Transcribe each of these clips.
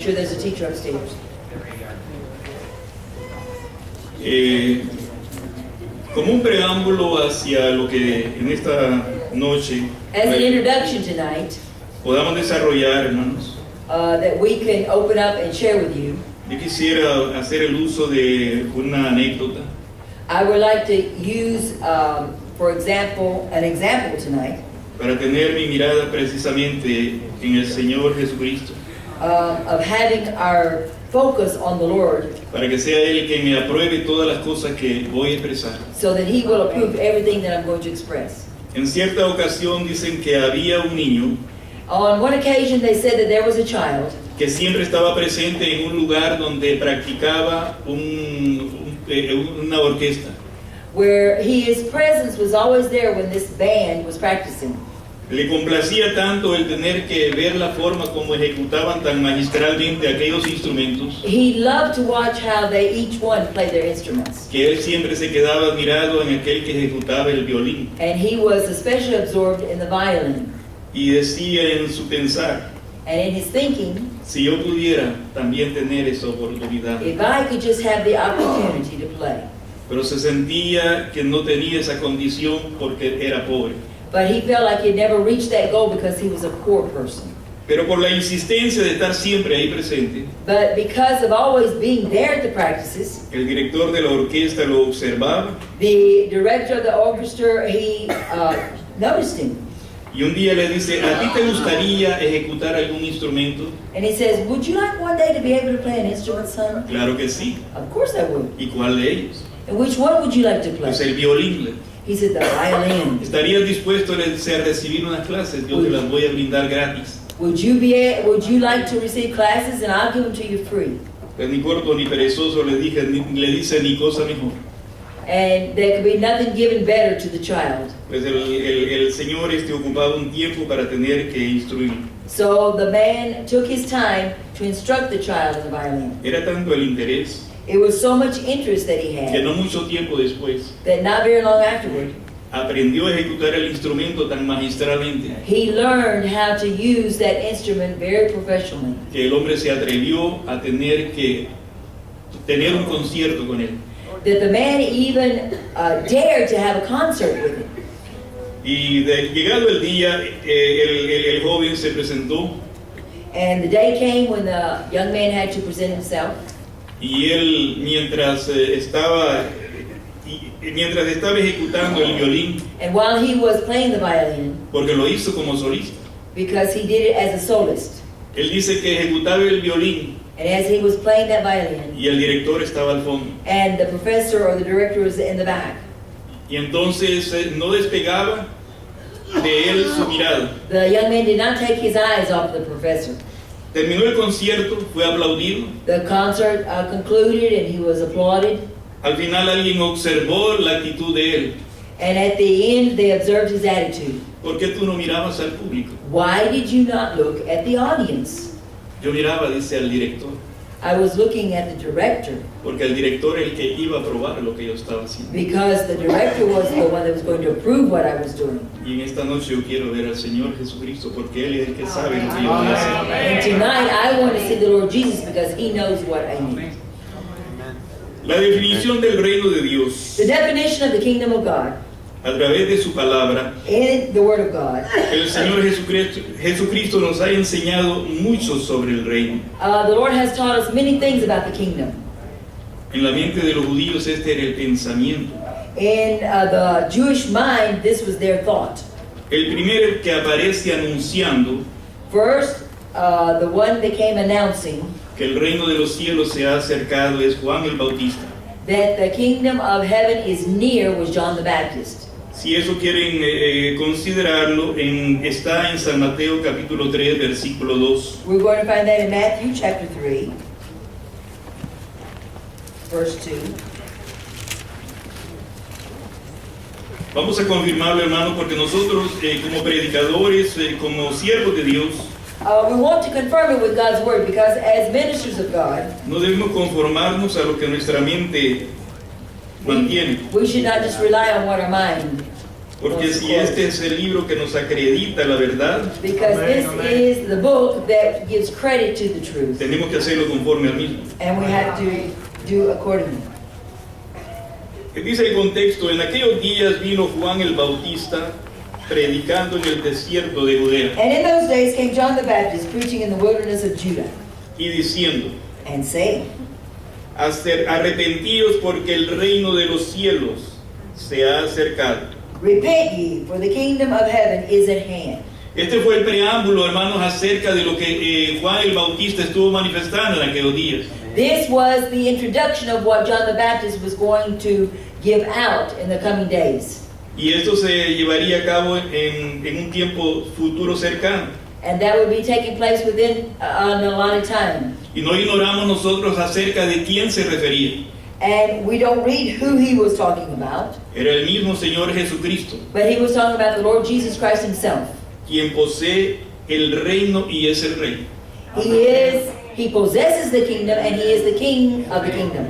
Sure, there's a teacher upstairs. Como un preámbulo hacia lo que en esta noche As an introduction tonight, podamos desarrollar, hermanos, that we can open up and share with you, yo quisiera hacer el uso de una anécdota I would like to use, for example, an example tonight para tener mi mirada precisamente en el Señor Jesucristo, of having our focus on the Lord para que sea Él quien me apruebe todas las cosas que voy a expresar. so that He will approve everything that I'm going to express. En cierta ocasión dicen que había un niño On one occasion, they said that there was a child que siempre estaba presente en un lugar donde practicaba una orquesta. where his presence was always there when this band was practicing. Le complacía tanto el tener que ver la forma como ejecutaban tan magistralmente aquellos instrumentos, He loved to watch how they each one played their instruments. que él siempre se quedaba admirado en aquel que ejecutaba el violín. And he was especially absorbed in the violin. Y decía en su pensar, And in his thinking, si yo pudiera también tener esa oportunidad. if I could just have the opportunity to play. Pero se sentía que no tenía esa condición porque era pobre. But he felt like he'd never reached that goal because he was a poor person. Pero por la insistencia de estar siempre ahí presente, But because of always being there at the practices, el director de la orquesta lo observaba the director of the orchestra, he noticed him. y un día le dice, ¿a ti te gustaría ejecutar algún instrumento? And he says, would you like one day to be able to play an instrument, son? Claro que sí. Of course I would. ¿Y cuál de ellos? And which one would you like to play? Pues el violín. He said, the violin. ¿Estarías dispuesto a recibir unas clases? Yo te las voy a brindar gratis. Would you like to receive classes, and I'll give them to you free? Pues ni corto ni perezoso le dice ni cosa mejor. And there could be nothing given better to the child. Pues el Señor ocupaba un tiempo para tener que instruir. So the man took his time to instruct the child in the violin. Era tanto el interés It was so much interest that he que had no mucho tiempo después that not very long afterward, aprendió a ejecutar el instrumento tan magistralmente he learned how to use that instrument very professionally. que el hombre se atrevió a tener un concierto con él. That the man even dared to have a concert with him. Y llegado el día, el joven se presentó And the day came when the young man had to present himself. y él mientras estaba ejecutando el violín, And while he was playing the violin, porque lo hizo como solista, because he did it as a soloist, él dice que ejecutaba el violín and as he was playing that violin, y el director estaba al fondo. and the professor or the director was in the back, Y entonces no despegaba de él su mirada. the young man did not take his eyes off the professor. Terminó el concierto, fue aplaudido. The concert concluded and he was applauded. Al final alguien observó la actitud de él. And at the end, they observed his attitude. ¿Por qué tú no mirabas al público? Why did you not look at the audience? Yo miraba, dice, al director, I was looking at the director porque el director era el que iba a probar lo que yo estaba haciendo. because the director was the one that was going to approve what I was doing. Y en esta noche yo quiero ver al Señor Jesucristo, porque Él es el que sabe lo que yo voy a hacer. And tonight, I want to see the Lord Jesus because He knows what I need. La definición del reino de Dios, The definition of the kingdom of God a través de su palabra, in the Word of God. el Señor Jesucristo nos ha enseñado mucho sobre el reino. The Lord has taught us many things about the kingdom. En la mente de los judíos este era el pensamiento. In the Jewish mind, this was their thought. El primero que aparece anunciando First, the one that came announcing que el reino de los cielos se ha acercado es Juan el Bautista. that the kingdom of heaven is near was John the Baptist. Si eso quieren considerarlo, está en San Mateo capítulo 3, versículo 2. We're going to find that in Matthew chapter 3, verse 2. Vamos a confirmarlo, hermano, porque nosotros como predicadores, como siervos de Dios, We want to confirm it with God's word because as ministers of God, no debemos conformarnos a lo que nuestra mente mantiene, we should not just rely on what our mind Porque si este es el libro que nos acredita la verdad, Because this is the book that gives credit to the truth, tenemos que hacerlo conforme al mismo. and we have to do accordingly. Dice el contexto, en aquellos días vino Juan el Bautista predicando en el desierto de Judea And in those days came John the Baptist preaching in the wilderness of Judah, y diciendo, and saying, arrepentíos porque el reino de los cielos se ha acercado. Repent ye, for the kingdom of heaven is at hand. Este fue el preámbulo, hermanos, acerca de lo que Juan el Bautista estuvo manifestando en aquellos días. This was the introduction of what John the Baptist was going to give out in the coming days. Y esto se llevaría a cabo en un tiempo futuro cercano. And that would be taking place within an allotted time. Y no ignoramos nosotros acerca de quién se refería. And we don't read who he was talking about, Era el mismo Señor Jesucristo, but he was talking about the Lord Jesus Christ himself. quien posee el reino y es el rey. He possesses the kingdom, and he is the king of the kingdom.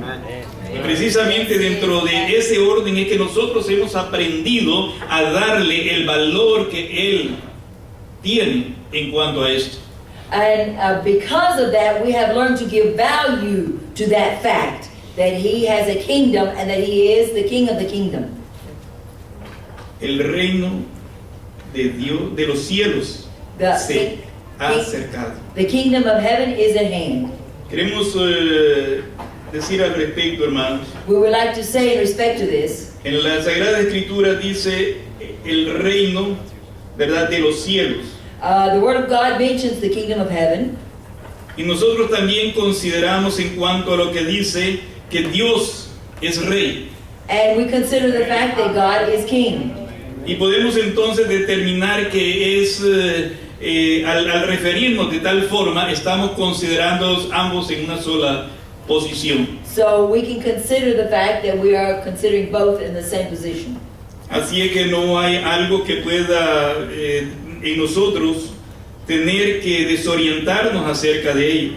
Y precisamente dentro de ese orden es que nosotros hemos aprendido a darle el valor que Él tiene en cuanto a esto. And because of that, we have learned to give value to that fact, that he has a kingdom and that he is the king of the kingdom. El reino de Dios, de los cielos, se ha acercado. The kingdom of heaven is at hand. Queremos decir al respecto, hermanos. We would like to say in respect to this, En la Sagrada Escritura dice el reino, ¿verdad?, de los cielos. the Word of God mentions the kingdom of heaven, Y nosotros también consideramos en cuanto a lo que dice que Dios es rey. and we consider the fact that God is king. Y podemos entonces determinar que es, al referirnos de tal forma, estamos considerando ambos en una sola posición. So we can consider the fact that we are considering both in the same position. Así es que no hay algo que pueda en nosotros tener que desorientarnos acerca de ello.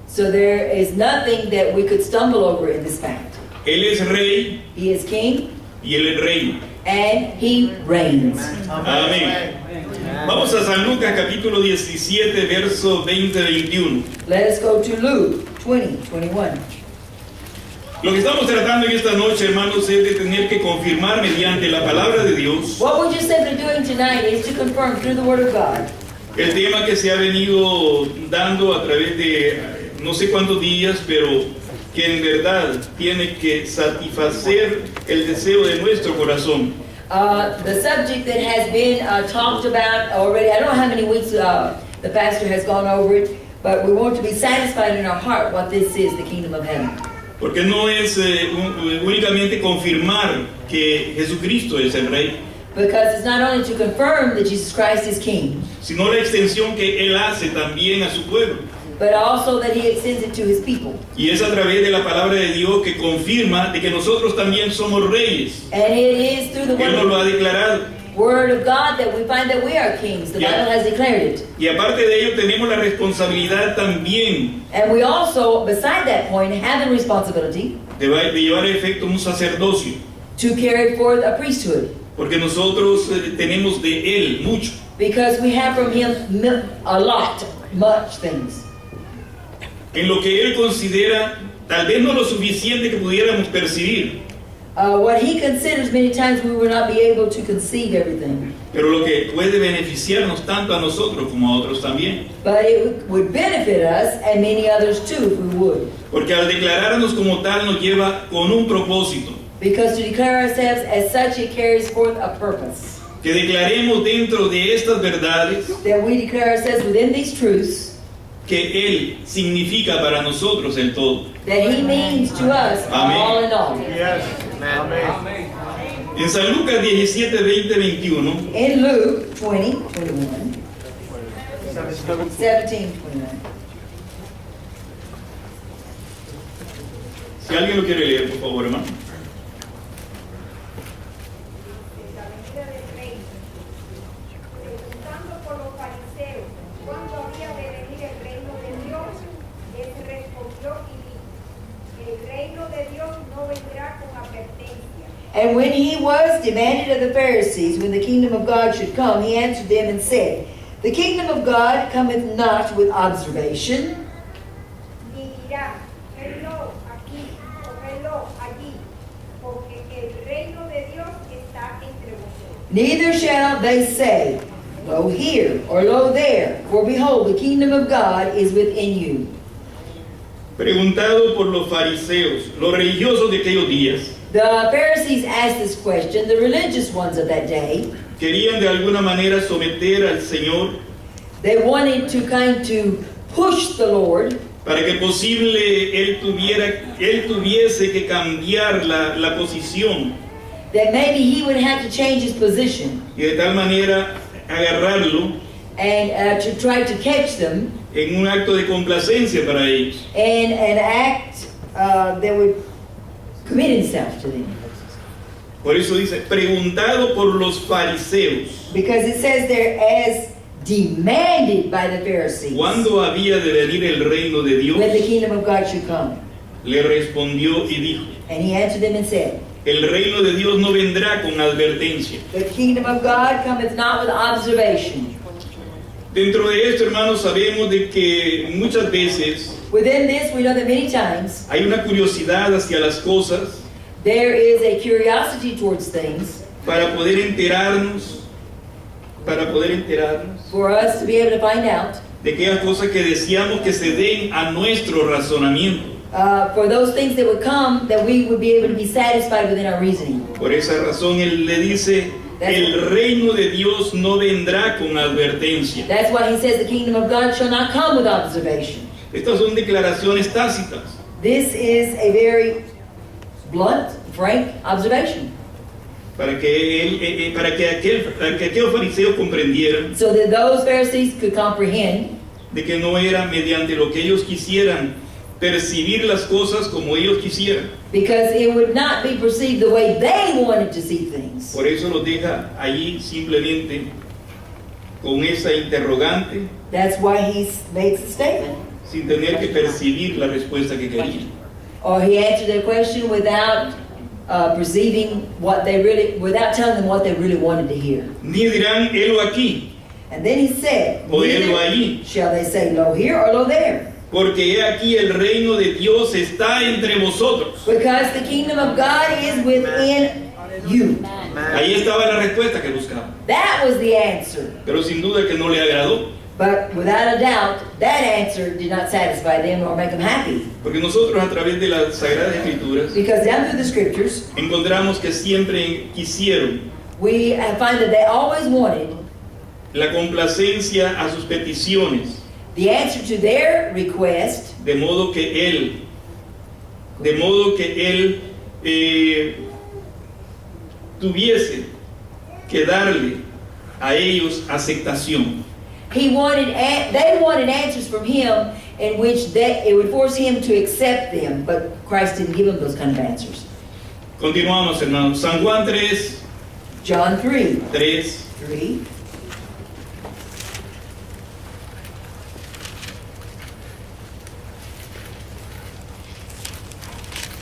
So there is nothing that we could stumble over in this fact. Él es rey He is king y él es reino. and he reigns. Amén. Vamos a San Lucas capítulo 17, verso 20-21. Let us go to Luke 20:21. Lo que estamos tratando en esta noche, hermanos, es de tener que confirmar mediante la palabra de Dios What we're just simply doing tonight is to confirm through the Word of God el tema que se ha venido dando a través de no sé cuántos días, pero que en verdad tiene que satisfacer el deseo de nuestro corazón. the subject that has been talked about already. I don't know how many weeks the pastor has gone over it, but we want to be satisfied in our heart what this is, the kingdom of heaven. Porque no es únicamente confirmar que Jesucristo es el Rey, Because it's not only to confirm that Jesus Christ is king, sino la extensión que Él hace también a su pueblo. but also that he extends it to his people. Y es a través de la palabra de Dios que confirma de que nosotros también somos reyes. And it is through the Él nos lo ha declarado. Word of God that we find that we are kings. The Yeah. Bible has declared it. Y aparte de ello tenemos la responsabilidad también And we also, beside that point, have the responsibility de llevar a efecto un sacerdocio. to carry forth a priesthood. Porque nosotros tenemos de Él mucho. Because we have from him a lot, much things. En lo que Él considera, tal vez no lo suficiente que pudiéramos percibir, What he considers many times we will not be able to conceive everything. pero lo que puede beneficiarnos tanto a nosotros como a otros también. But it would benefit us and many others too if we would. Porque al declararnos como tal nos lleva con un propósito. Because to declare ourselves as such, it carries forth a purpose. Que declaremos dentro de estas verdades That we declare ourselves within these truths, que Él significa para nosotros el todo. that he means to us Amén. all in all. Yes. Amen. En San Lucas 17, 20, 21, In Luke 20:21, 17:21. si alguien lo quiere leer, por favor, hermano. La venida del reino. Preguntando por los fariseos cuándo había de venir el reino de Dios, él respondió y dijo: el reino de Dios no vendrá con advertencia, And when he was demanded of the Pharisees when the kingdom of God should come, he answered them and said, The kingdom of God cometh not with observation, ni dirá, velo aquí o velo allí, porque el reino de Dios está entre vosotros. neither shall they say, Lo here, or lo there, for behold, the kingdom of God is within you. Preguntado por los fariseos, los religiosos de aquellos días, The Pharisees asked this question, the religious ones of that day. querían de alguna manera someter al Señor They wanted to push the Lord para que posible él tuviese que cambiar la posición that maybe he would have to change his position y de tal manera agarrarlo and to try to catch them en un acto de complacencia para ellos. and an act that would commit himself to them. Por eso dice, preguntado por los fariseos, Because it says there, as demanded by the Pharisees, ¿cuándo había de venir el reino de Dios? when the kingdom of God should come. Le respondió y dijo, And he answered them and said, el reino de Dios no vendrá con advertencia. The kingdom of God cometh not with observation. Dentro de esto, hermanos, sabemos de que muchas veces Within this, we know that many times hay una curiosidad hacia las cosas there is a curiosity towards things para poder enterarnos for us to be able to find out, de aquellas cosas que deseamos que se den a nuestro razonamiento. for those things that would come, that we would be able to be satisfied within our reasoning. Por esa razón él le dice, el reino de Dios no vendrá con advertencia. That's why he says the kingdom of God shall not come with observation. Estas son declaraciones tácitas This is a very blunt, frank observation, para que aquellos fariseos comprendieran so that those Pharisees could comprehend de que no era mediante lo que ellos quisieran percibir las cosas como ellos quisieran. because it would not be perceived the way they wanted to see things. Por eso los deja allí simplemente con esa interrogante, That's why he makes the statement. sin tener que percibir la respuesta que querían. Or he answered their question without perceiving what they really, without telling them what they really wanted to hear. Ni dirán, helo aquí, And then he said, o helo neither allí, shall they say, Lo here or lo there, porque he aquí el reino de Dios está entre vosotros. because the kingdom of God is within you. Ahí estaba la respuesta que buscaban, That was the answer. pero sin duda que no le agradó, But without a doubt, that answer did not satisfy them or make them happy. porque nosotros a través de las Sagradas Escrituras Because down through the scriptures, encontramos que siempre quisieron we find that they always wanted la complacencia a sus peticiones, the answer to their request, de modo que él tuviese que darle a ellos aceptación. they wanted answers from him in which it would force him to accept them, but Christ didn't give them those kind of answers. Continuamos, hermanos. San Juan 3, John 3. 3.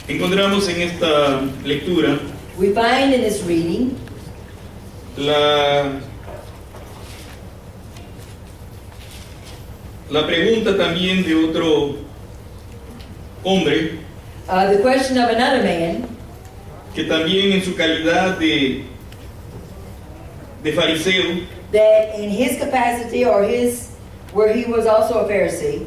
Encontramos en esta lectura We find in this reading la pregunta también de otro hombre the question of another man que también en su calidad de fariseo that in his capacity or where he was also a Pharisee,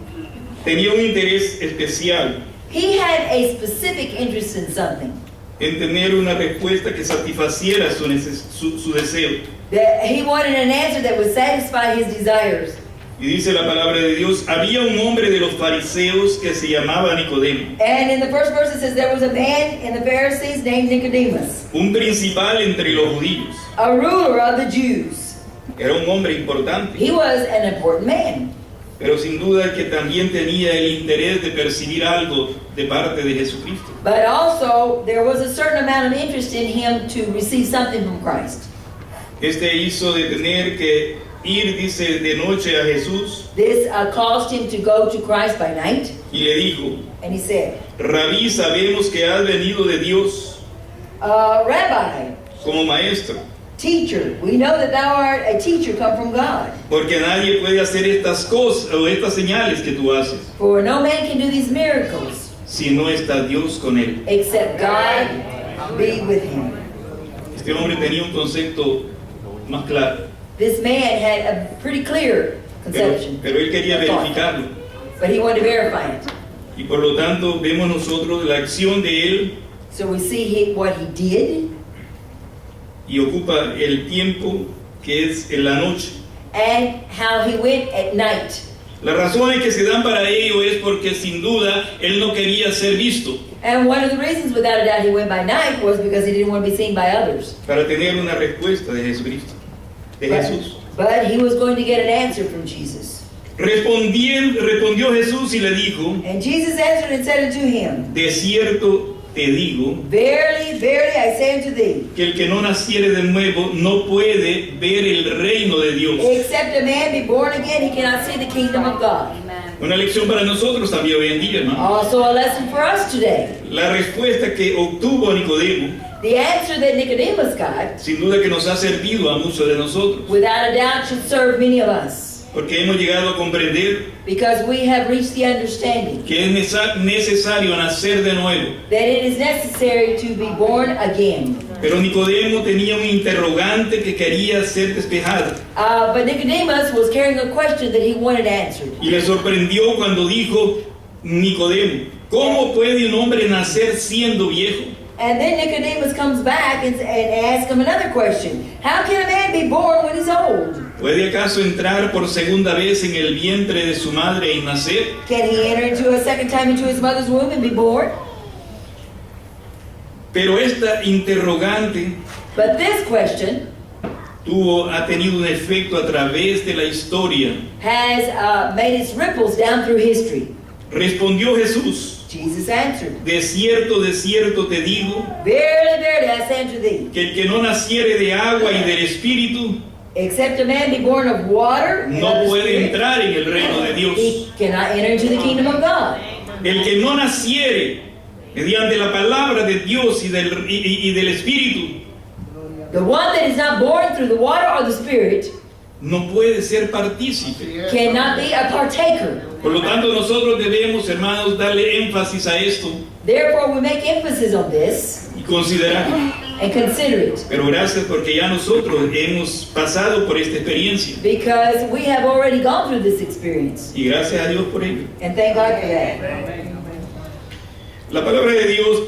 tenía un interés especial he had a specific interest in something. en tener una respuesta que satisfaciera su deseo. That he wanted an answer that would satisfy his desires. Y dice la palabra de Dios, había un hombre de los fariseos que se llamaba Nicodemo, And in the first verse it says there was a man in the Pharisees named Nicodemus, un principal entre los judíos. a ruler of the Jews. Era un hombre importante, He was an important man. pero sin duda que también tenía el interés de percibir algo de parte de Jesucristo. But also there was a certain amount of interest in him to receive something from Christ. Este hizo de tener que ir, dice, de noche a Jesús This caused him to go to Christ by night. y le dijo, And he said, Rabí, sabemos que has venido de Dios, Rabbi, como maestro, teacher. We know that thou art a teacher come from God. porque nadie puede hacer estas cosas o estas señales que tú haces For no man can do these miracles si no está Dios con él. except God be with him. Este hombre tenía un concepto más claro, This man had a pretty clear conception, pero él quería verificarlo. but he wanted to verify it. Y por lo tanto vemos nosotros la acción de él So we see what he did y ocupa el tiempo que es en la noche. and how he went at night. Las razones que se dan para ello es porque sin duda él no quería ser visto, And one of the reasons, without a doubt, he went by night was because he didn't want to be seen by others. para tener una respuesta de Jesucristo, de Jesús. But he was going to get an answer from Jesus. Respondió Jesús y le dijo: And Jesus answered and said unto him, de cierto te digo Verily, verily, I say unto thee, que el que no naciere de nuevo no puede ver el reino de Dios. except a man be born again, he cannot see the kingdom of God. Una lección para nosotros también hoy en día, hermano. Also a lesson for us today. La respuesta que obtuvo Nicodemo, The answer that Nicodemus got, sin duda que nos ha servido a muchos de nosotros, without a doubt, should serve many of us. porque hemos llegado a comprender Because we have reached the understanding que es necesario nacer de nuevo. that it is necessary to be born again. Pero Nicodemo tenía un interrogante que quería ser despejado. But Nicodemus was carrying a question that he wanted answered. Y le sorprendió cuando dijo Nicodemo: ¿cómo puede un hombre nacer siendo viejo? And then Nicodemus comes back and asks him another question. How can a man be born when he's old? ¿Puede acaso entrar por segunda vez en el vientre de su madre y nacer? Can he enter into a second time into his mother's womb and be born? Pero esta interrogante But this question ha tenido un efecto a través de la historia. has made its ripples down through history. Respondió Jesús: Jesus answered, de cierto te digo, Verily, verily, I say unto thee, que el que no naciere de agua y del Espíritu except a man be born of water and no of the puede Spirit, entrar en el reino de Dios. he cannot enter into the kingdom of God. El que no naciere mediante la palabra de Dios y del Espíritu The one that is not born through the water or the Spirit no puede ser partícipe. cannot be a partaker. Por lo tanto, nosotros debemos, hermanos, darle énfasis a esto Therefore, we make emphasis on this y considerar. and consider it, Pero gracias porque ya nosotros hemos pasado por esta experiencia. because we have already gone through this experience. Y gracias a Dios por ello. And thank God for that. La palabra de Dios,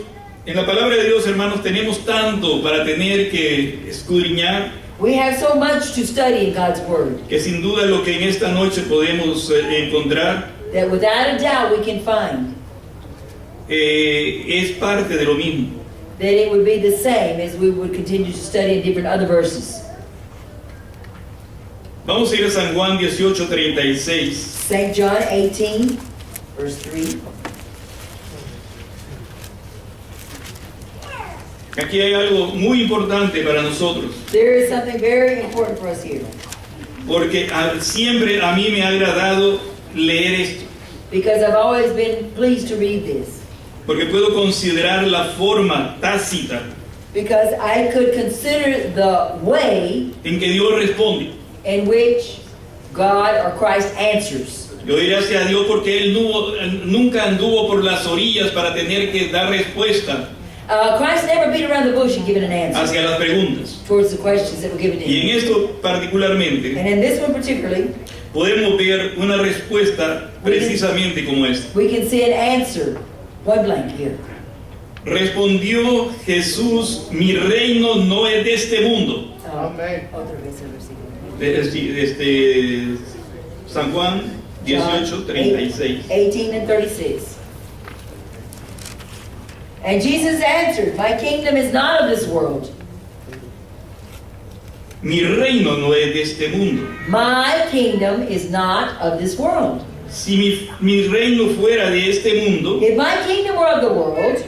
en la palabra de Dios, hermanos, tenemos tanto para tener que escudriñar, We have so much to study in God's Word que sin duda lo que en esta noche podemos encontrar that without a doubt we can find es parte de lo mismo. that it would be the same as we would continue to study in different other verses. Vamos a ir a San Juan 18:36. St. John 18, verse 3. Aquí hay algo muy importante para nosotros, There is something very important for us here, porque siempre a mí me ha agradado leer esto, because I've always been pleased to read this, porque puedo considerar la forma tácita because I could consider the way en que Dios responde. in which God or Christ answers. Yo diré gracias a Dios porque Él nunca anduvo por las orillas para tener que dar respuesta Christ never beat around the bush and given an answer hacia las preguntas. towards the questions that were given to Y en him. esto particularmente And in this one particularly, podemos ver una respuesta precisamente como esta. we can see an answer, one blank here. Respondió Jesús: mi reino no es de este mundo. Amén. Otra vez el versículo. De San Juan John 18:36. 18 and 36. And Jesus answered, My kingdom is not of this world. Mi reino no es de este mundo. My kingdom is not of this world. Si mi reino fuera de este mundo, If my kingdom were of the world,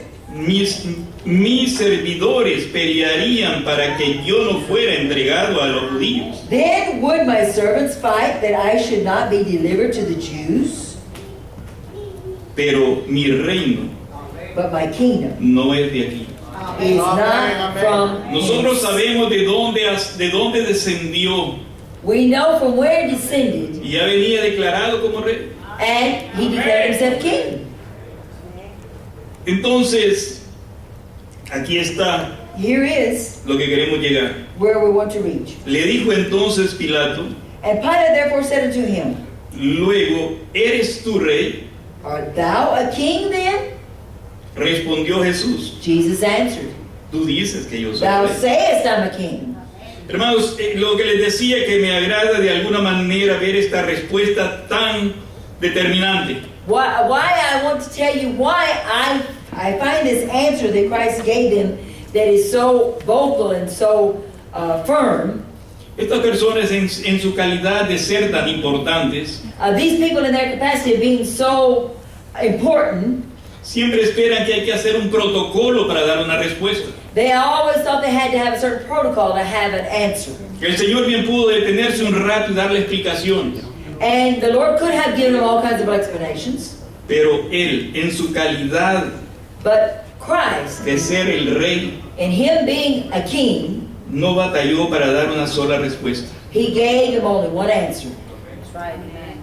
mis servidores pelearían para que yo no fuera entregado a los judíos. then would my servants fight that I should not be delivered to the Jews? Pero mi reino But my kingdom no es de aquí. is not from Nosotros hence. sabemos de dónde descendió We know from where he descended, y ya venía declarado como rey. and he declared himself king. Entonces, aquí está Here is lo que queremos llegar. where we want to reach. Le dijo entonces Pilato, And Pilate therefore said unto him, luego, ¿eres tú rey? Art thou a king then? Respondió Jesús, Jesus answered, tú dices que yo soy Thou rey. sayest I'm a king. Hermanos, lo que les decía que me agrada de alguna manera ver esta respuesta tan determinante. Why I want to tell you why I find this answer that Christ gave them that is so vocal and so firm. Estas personas en su calidad de ser tan importantes, These people in their capacity of being so important, siempre esperan que hay que hacer un protocolo para dar una respuesta. they always thought they had to have a certain protocol to have an answer. El Señor bien pudo detenerse un rato y darle explicaciones, And the Lord could have given them all kinds of explanations, pero Él, en su calidad but Christ, de ser el rey, in Him being a king, no batalló para dar una sola respuesta. He gave them only one answer. That's right, amen.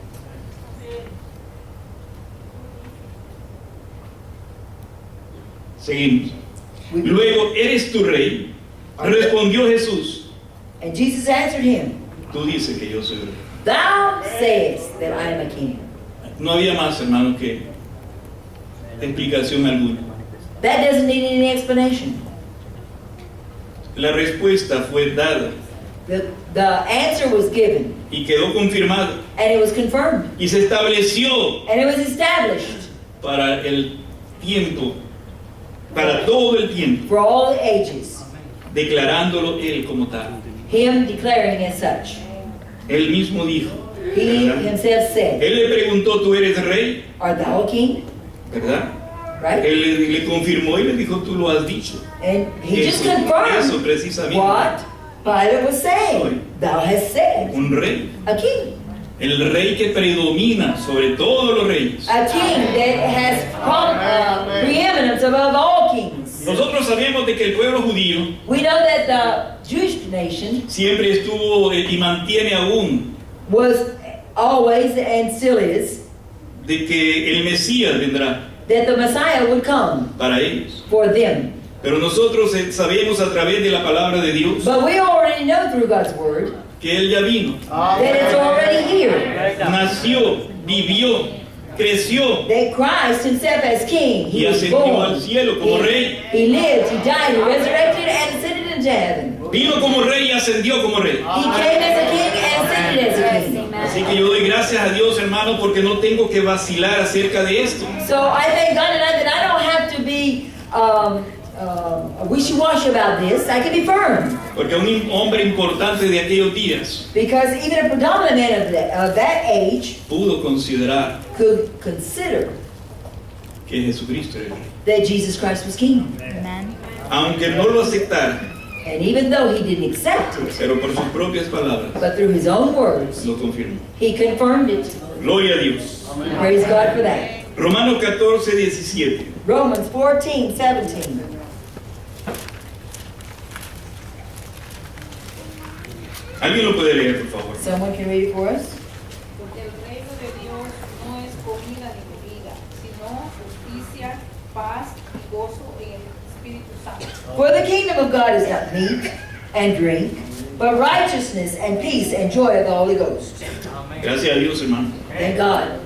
Seguimos. We- Luego, ¿eres tu rey? Respondió Jesús, And Jesus answered him, tú dices que yo soy rey. Thou sayest that I am a king. No había más, hermano, que explicación alguna. That doesn't need any explanation. La respuesta fue dada The answer was given, y quedó confirmada and it was confirmed, y se estableció and it was established para el tiempo, para todo el tiempo, for all the ages, declarándolo Él como tal. Him declaring as such. Él mismo dijo, He ¿verdad? himself said, Él le preguntó, ¿tú eres rey? Art thou a king? ¿Verdad? Right? Él le confirmó y le dijo, tú lo has dicho. And he just Eso confirmed precisamente. what Pilate was Soy. saying. Thou hast said, Un rey. a king. El rey que predomina sobre todos los reyes. A king that has preeminence above all kings. Nosotros sabemos de que el pueblo judío We know that the Jewish nation siempre estuvo y mantiene aún was always and still is de que el Mesías vendrá that the Messiah would come para ellos. for them. Pero nosotros sabemos a través de la palabra de Dios But we already know through God's word que Él ya vino, that it's already here. nació, vivió, creció That Christ himself as king, he y was ascendió born. al cielo como rey. He lived, he died, he resurrected, and ascended into heaven. Vino como rey y ascendió como rey. He came as a king and ascended as a king. Así que yo doy gracias a Dios, hermano, porque no tengo que vacilar acerca de esto. So I thank God that I don't have to be wishy-washy about this. I can be firm. Porque un hombre importante de aquellos días Because even a predominant man of that age pudo considerar could consider que Jesucristo era el rey. that Jesus Christ was king. Amen. Aunque no lo aceptara, And even though he didn't accept it, pero por sus propias palabras but through his own words, lo confirmó. he confirmed it. Gloria a Dios. Praise God for that. Romanos 14:17. Romans 14:17. ¿Alguien lo puede leer, por favor? Someone can read it for us? Porque el reino de Dios no es comida ni bebida, sino justicia, paz y gozo en el Espíritu Santo. For the kingdom of God is not meat and drink, but righteousness and peace and joy of the Holy Ghost. Gracias a Dios, hermano. Thank God.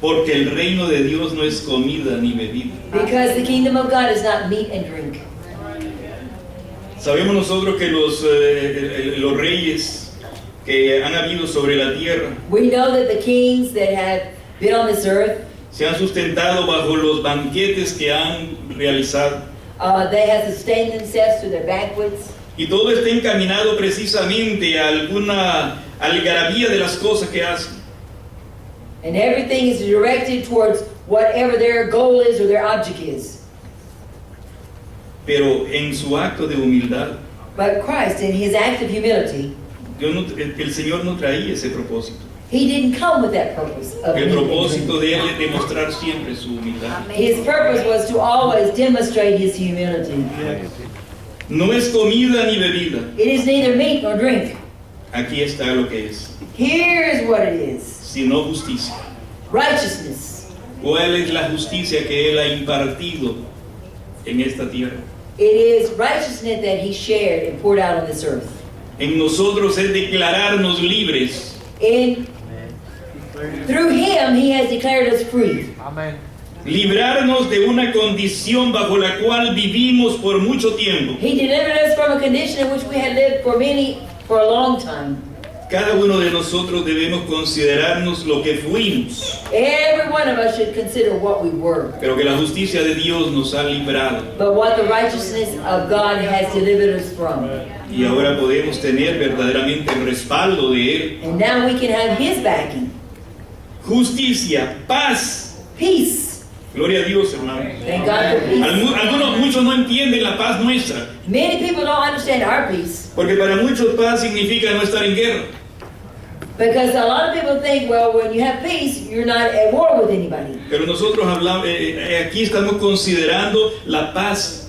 Porque el reino de Dios no es comida ni bebida. Because the kingdom of God is not meat and drink. Sabemos nosotros que los reyes que han habido sobre la tierra We know that the kings that have been on this earth, se han sustentado bajo los banquetes que han realizado. they have sustained themselves through their banquets. Y todo está encaminado precisamente a alguna algarabía de las cosas que hacen. And everything is directed towards whatever their goal is or their object is. Pero en su acto de humildad, But Christ, in his act of humility, el Señor no traía ese propósito. he didn't come with that purpose of El meat and propósito drink. de Él es demostrar siempre su humildad. His purpose was to always demonstrate his humility. no es comida ni bebida. It is neither meat nor drink. Aquí está lo que es, Here is what it is. sino justicia. Righteousness. ¿Cuál es la justicia que Él ha impartido en esta tierra? It is righteousness that he shared and poured out on this earth. En nosotros es declararnos libres. Through him, he has declared us free. Amén. Librarnos de una condición bajo la cual vivimos por mucho tiempo. He delivered us from a condition in which we had lived for a long time. Cada uno de nosotros debemos considerarnos lo que fuimos, Every one of us should consider what we were. pero que la justicia de Dios nos ha librado. But what the righteousness of God has delivered us from. Y ahora podemos tener verdaderamente el respaldo de Él. And now we can have his backing. Justicia, paz. Peace. Gloria a Dios, hermano. Thank God for peace. Muchos no entienden la paz nuestra, Many people don't understand our peace. porque para muchos paz significa no estar en guerra. Because a lot of people think, well, when you have peace, you're not at war with anybody. Pero nosotros hablamos, aquí estamos considerando la paz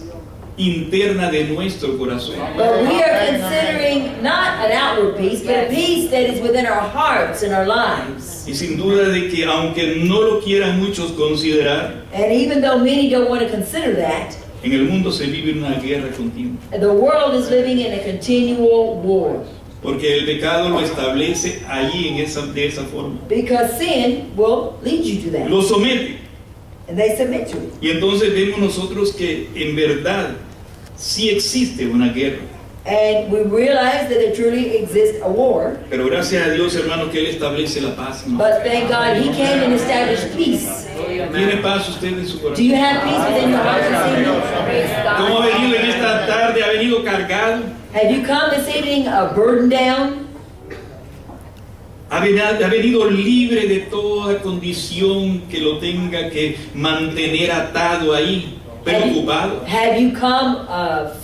interna de nuestro corazón. But we are considering not an outward peace, but a peace that is within our hearts and our lives. Y sin duda de que aunque no lo quieran muchos considerar, And even though many don't want to consider that, en el mundo se vive una guerra continua. the world is living in a continual war. Porque el pecado lo establece allí de esa forma. Because sin will lead you to that. Lo somete. And they submit to it. Y entonces vemos nosotros que en verdad sí existe una guerra. And we realize that there truly exists a war. Pero gracias a Dios, hermano, que Él establece la paz. ¿No? But thank God He came and established peace. ¿Tiene paz usted en su Do corazón? you have peace within your heart this evening? ¿Cómo ha venido en esta tarde? ¿Ha venido cargado? Have you come this evening burdened down? ¿Ha venido libre de toda condición que lo tenga que mantener atado ahí, preocupado? Have you come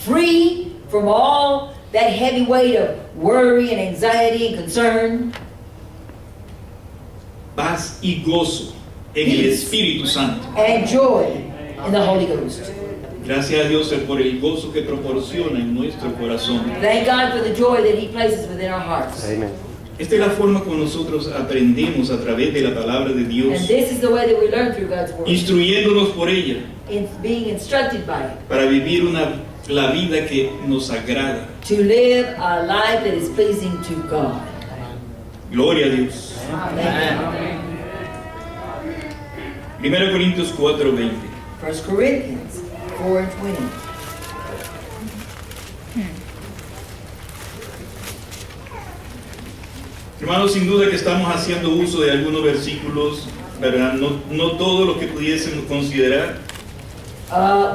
free from all that heavy weight of worry and anxiety and concern? Paz y gozo en el Espíritu Santo. And joy in the Holy Ghost. Gracias a Dios por el gozo que proporciona en nuestro corazón. Thank God for the joy that He places within our hearts. Amen. Esta es la forma como nosotros aprendemos a través de la palabra de And Dios, this is the way that we learn through God's Word. instruyéndonos por ella In being instructed by it. para vivir la vida que nos agrada. To live a life that is pleasing to God. Gloria a Dios. Amen. 1 Corintios 4:20. 1 Corinthians 4:20. Hermanos, sin duda que estamos haciendo uso de algunos versículos, ¿verdad? No todo lo que pudiésemos considerar,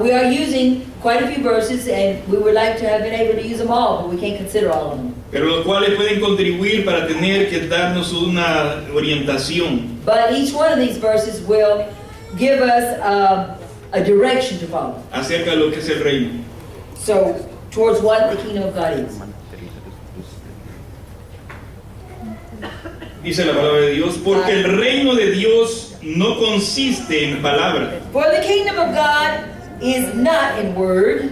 We are using quite a few verses, and we would like to have been able to use them all, but we can't consider all of them. pero los cuales pueden contribuir para tener que darnos una orientación. But each one of these verses will give us a direction to follow. Acerca de lo que es el reino. So, towards what the kingdom of God is. Dice la palabra de Dios, porque el reino de Dios no consiste en palabra, For the kingdom of God is not in word,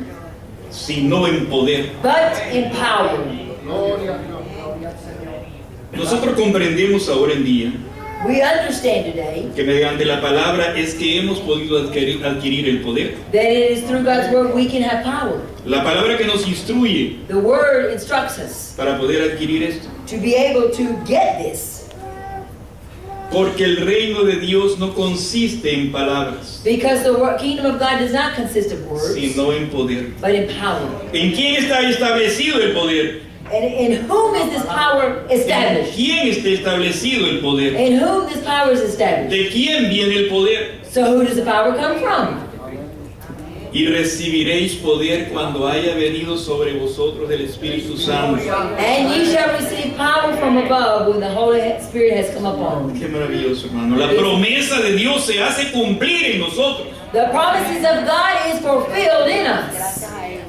sino en poder. but in power. Nosotros comprendemos ahora en día We understand today que mediante la palabra es que hemos podido adquirir el poder. that it is through God's word we can have power. La palabra que nos instruye The word instructs us para poder adquirir esto. to be able to get this. Porque el reino de Dios no consiste en palabras, Because the kingdom of God does not consist of words, sino en poder. but in power. ¿En quién está establecido el poder? And in whom is this power ¿En established? quién está establecido el poder? In whom this power is established. ¿De quién viene el poder? So who does the power come from? Y recibiréis poder cuando haya venido sobre vosotros el Espíritu Santo. And ye shall receive power from above when the Holy Spirit has come upon you. Qué maravilloso, hermano. La promesa de Dios se hace cumplir en nosotros. The promises of God is fulfilled in us.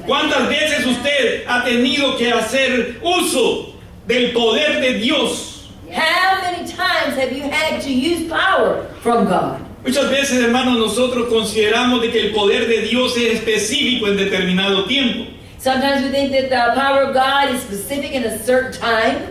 ¿Cuántas veces usted ha tenido que hacer uso del poder de Dios? How many times have you had to use power from God? Muchas veces, hermanos, nosotros consideramos de que el poder de Dios es específico en determinado tiempo. Sometimes we think that the power of God is specific in a certain time,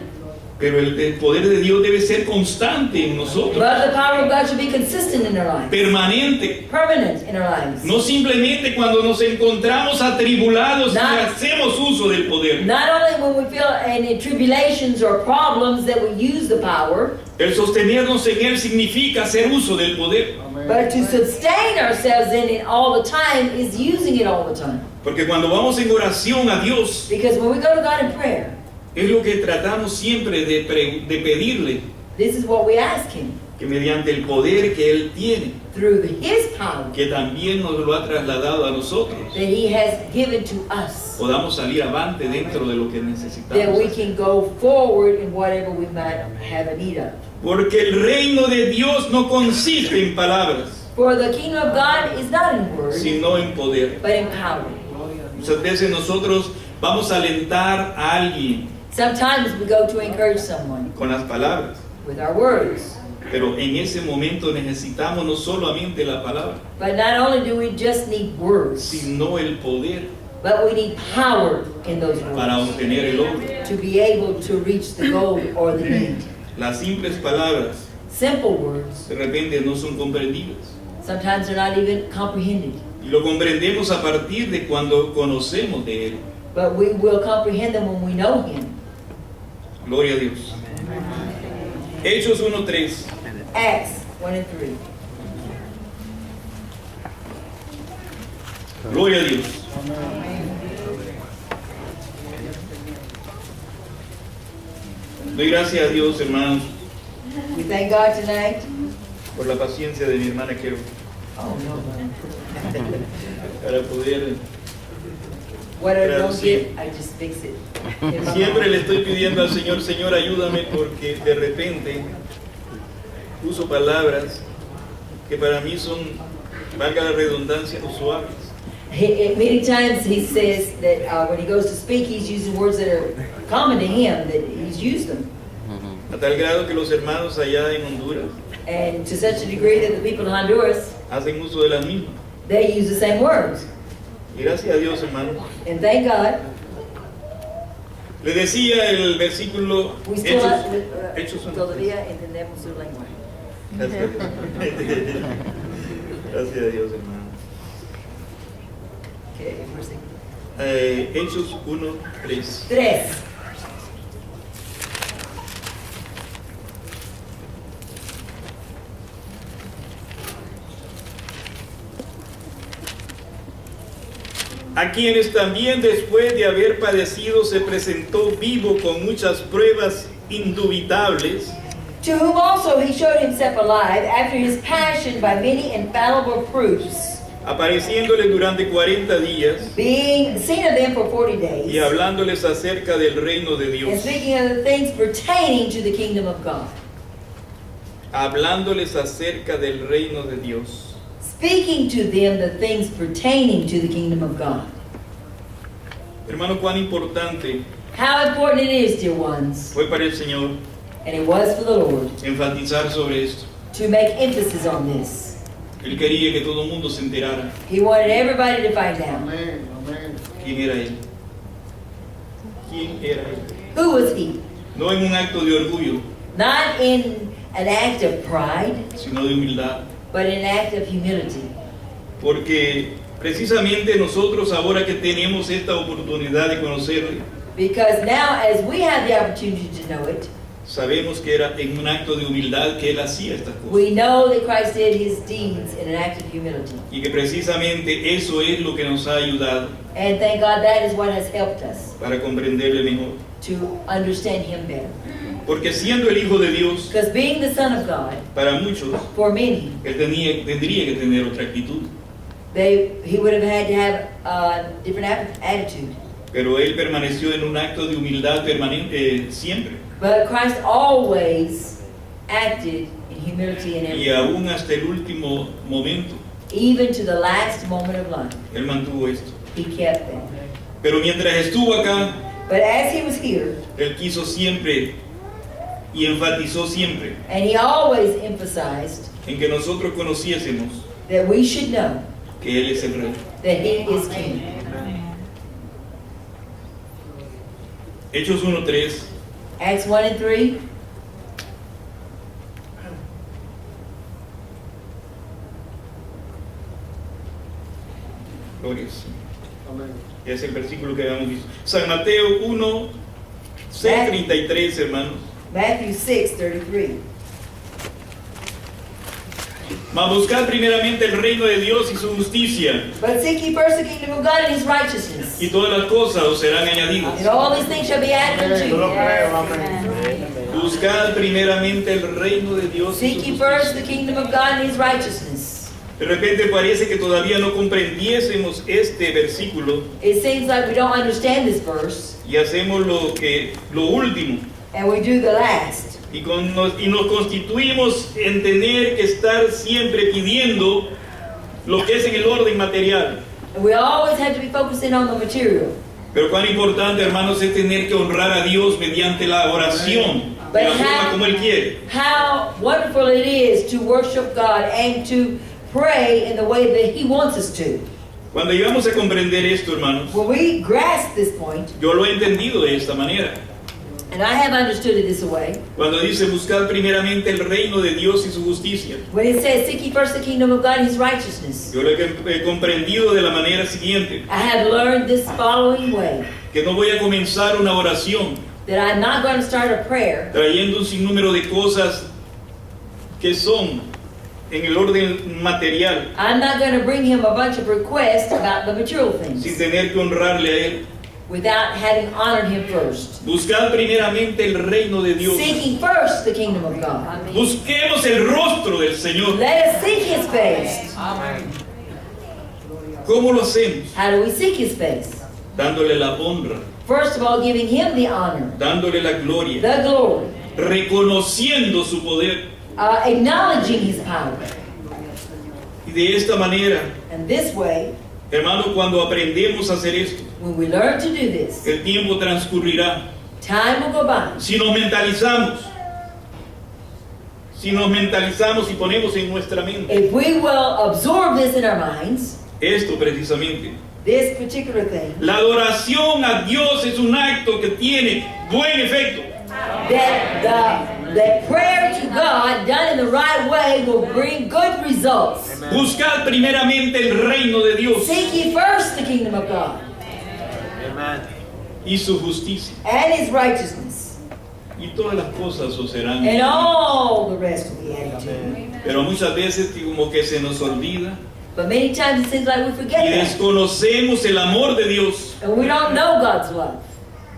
pero el poder de Dios debe ser constante en nosotros, but the power of God should be consistent in our lives, permanente. permanent in our lives. No simplemente cuando nos encontramos atribulados y hacemos uso del poder. Not only when we feel in tribulations or problems that we use the power, El sostenernos en Él significa hacer uso del poder. but to sustain ourselves in it all the time is using it all the time. Porque cuando vamos en oración a Dios, Because when we go to God in prayer, es lo que tratamos siempre de pedirle, this is what we ask Him que mediante el poder que Él tiene, through His power que también nos lo ha trasladado a nosotros, that He has given to us, podamos salir avante dentro de lo que that we necesitamos. can go forward in whatever we might have a need of. Porque el reino de Dios no consiste en palabras, For the kingdom of God is not in word, sino en poder. but in power. Muchas veces nosotros vamos a alentar a alguien Sometimes we go to encourage someone con las palabras, with our words, pero en ese momento necesitamos no solamente la palabra, but not only do we just need words, sino el poder but we need power in those para words obtener el logro. to be able to reach the goal or the need. Las simples palabras Simple words, de repente no son comprendidas. sometimes they're not even comprehended, Y lo comprendemos a partir de cuando conocemos de Él. but we will comprehend them when we know Him. Gloria a Dios. Hechos 1:3. Acts 1 and 3. Gloria a Dios. Doy gracias a Dios, hermanos, We thank God tonight. por la paciencia de mi hermana Kero, Oh no, para poder. what I don't Traducir. get, I just fix it. In my Siempre mind. le estoy pidiendo al Señor, Señor, ayúdame, porque de repente uso palabras que para mí son, valga la redundancia, suaves. Many times he says that when he goes to speak, he's using words that are common to him, that he's used them. A tal grado que los hermanos allá en Honduras And to such a degree that the people in Honduras, hacen uso de las mismas. they use the same words. Y gracias a Dios, hermano. And thank God, Le decía el versículo we still Hechos 1. todavía entendemos su lenguaje. Gracias a Dios. Gracias a Dios, hermano. Okay, versículo. Hechos 1:3. 3. A quienes también después de haber padecido se presentó vivo con muchas pruebas indubitables, To whom also he showed himself alive after his passion by many infallible proofs, apareciéndoles durante 40 días being seen of them for 40 y days, hablándoles acerca del reino de and Dios. speaking of the things pertaining to the kingdom of God. Hablándoles acerca del reino de Dios. Speaking to them the things pertaining to the kingdom of God. Hermano, cuán importante How important it is, dear ones, fue para el Señor and it was for the Lord, enfatizar sobre esto. to make emphasis on this. Él quería que todo el mundo se enterara He wanted everybody to find out. quién era Él. ¿Quién era Él? Who was he? No en un acto de orgullo, Not in an act of pride, sino de humildad. but in an act of humility. Porque precisamente nosotros ahora que tenemos esta oportunidad de conocerle, Because now, as we have the opportunity to know it, sabemos que era en un acto de humildad que Él hacía estas cosas. we know that Christ did his deeds in an act of humility. Y que precisamente eso es lo que nos ha ayudado And thank God that is what has helped us para comprenderle mejor. to understand him better. Porque siendo el Hijo de Dios, Because being the Son of God, para muchos, for many, Él tendría que tener otra actitud. he would have had to have a different attitude. Pero Él permaneció en un acto de humildad permanente siempre. But Christ always acted in humility in Y everything. aún hasta el último momento, Even to the last moment of life, Él mantuvo esto. he kept that. Pero mientras estuvo acá, But as he was here, Él quiso siempre y enfatizó siempre and he always emphasized en que nosotros conociésemos that we should know que Él es el Rey. that he is king. Hechos 1:3. Acts 1 and 3. Gloria al Señor. Es el versículo que habíamos visto. San Mateo 1, 6, 33, hermanos. Matthew 6:33. Mas buscad primeramente el reino de Dios y su justicia, But seek ye first the kingdom of God and his righteousness, y todas las cosas os serán añadidas. and all these things shall be added unto Yo lo you. creo, amén. Buscad primeramente el reino de Dios y Seek su ye first justicia. the kingdom of God and his righteousness. De repente parece que todavía no comprendiésemos este versículo It seems like we don't understand this verse, y hacemos lo último. and we do the last. Y nos constituimos en tener que estar siempre pidiendo lo que es en el orden material. And we always have to be focusing on the material. Pero cuán importante, hermanos, es tener que honrar a Dios mediante la oración, de la forma como Él quiere. How wonderful it is to worship God and to pray in the way that he wants us to. Cuando llegamos a comprender esto, hermanos, When we grasp this point, yo lo he entendido de esta manera. and I have understood it this way, Cuando dice buscar primeramente el reino de Dios y su justicia, when it says, seek ye first the kingdom of God and his righteousness, yo lo he comprendido de la manera siguiente, I have learned this following way, que no voy a comenzar una oración that I'm not going to start a prayer trayendo un sinnúmero de cosas que son en el orden material, I'm not going to bring him a bunch of requests about the material sin things tener que honrarle a Él. without having honored him first. Buscad primeramente el reino de Dios. Seeking first the kingdom of God. Busquemos el rostro del Señor. Let us seek his face. ¿Cómo lo hacemos? How do we seek his face? Dándole la honra, First of all, giving him the honor, dándole la gloria, the glory, reconociendo su poder. acknowledging his power. Y de esta manera, And this way, hermano, cuando aprendemos a hacer esto, when we learn to do this, el tiempo transcurrirá. time will go by. Si nos mentalizamos y ponemos en nuestra mente If we will absorb this in our minds, esto precisamente, this particular thing, la adoración a Dios es un acto que tiene buen efecto. that prayer to God done in the right way will bring good results. Buscad primeramente el reino de Dios Seek ye first the kingdom of God Amen. y su justicia, and his righteousness, y todas las cosas os serán. and all the rest will be added to you. Pero muchas veces como que se nos olvida But many times it seems like we y forget that, desconocemos el amor de Dios. and we don't know God's love.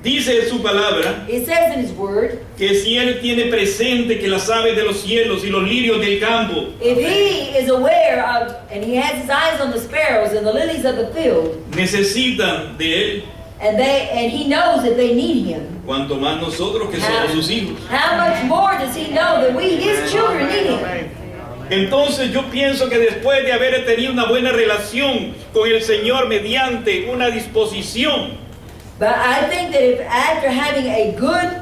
Dice su palabra It says in his word, que si Él tiene presente que las aves de los cielos y los lirios del campo if he is aware of, and he has his eyes on the sparrows and the lilies of the field, necesitan de Él, and he knows that they need him, cuanto más nosotros que somos sus hijos. how much more does he know that we, his children, need him? Entonces yo pienso que después de haber tenido una buena relación con el Señor mediante una disposición, But I think that if after having a good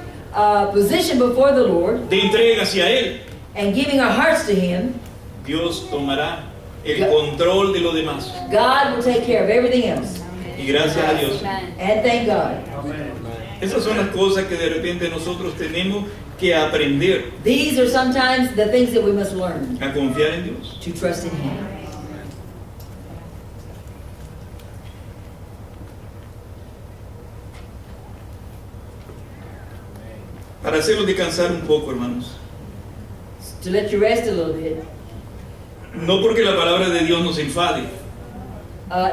position before the Lord de entrega hacia Él, and giving our hearts to him, Dios tomará el control de lo demás. God will take care of everything else. Y gracias a Dios. And thank God. Esas son las cosas que de repente nosotros tenemos que aprender These are sometimes the things that we must learn a confiar en Dios. to trust in him. Para hacerlos descansar un poco, hermanos. To let you rest a little bit. No porque la palabra de Dios nos enfade,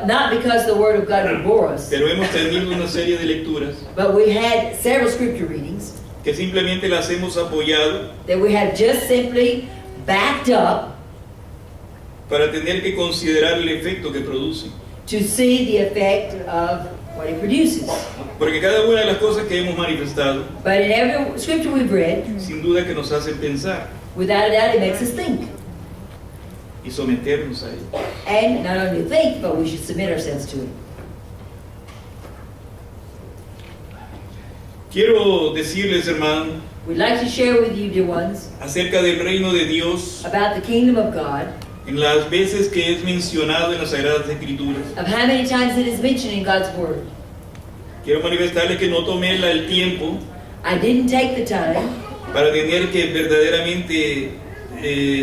Not because the word of God would bore us, pero hemos tenido una serie de lecturas but we had several scripture readings que simplemente las hemos apoyado that we have just simply backed up para tener que considerar el efecto que producen. to see the effect of what it produces. Porque cada una de las cosas que hemos manifestado, But in every scripture we've read, sin duda que nos hacen pensar without a doubt, it makes us think. y someternos a él. And not only think, but we should submit ourselves to it. Quiero decirles, hermano, We'd like to share with you, dear ones, acerca del reino de Dios about the kingdom of God, en las veces que es mencionado en las Sagradas Escrituras. of how many times it is mentioned in God's Word. Quiero manifestarles que no tomé el tiempo I didn't take the time para tener que verdaderamente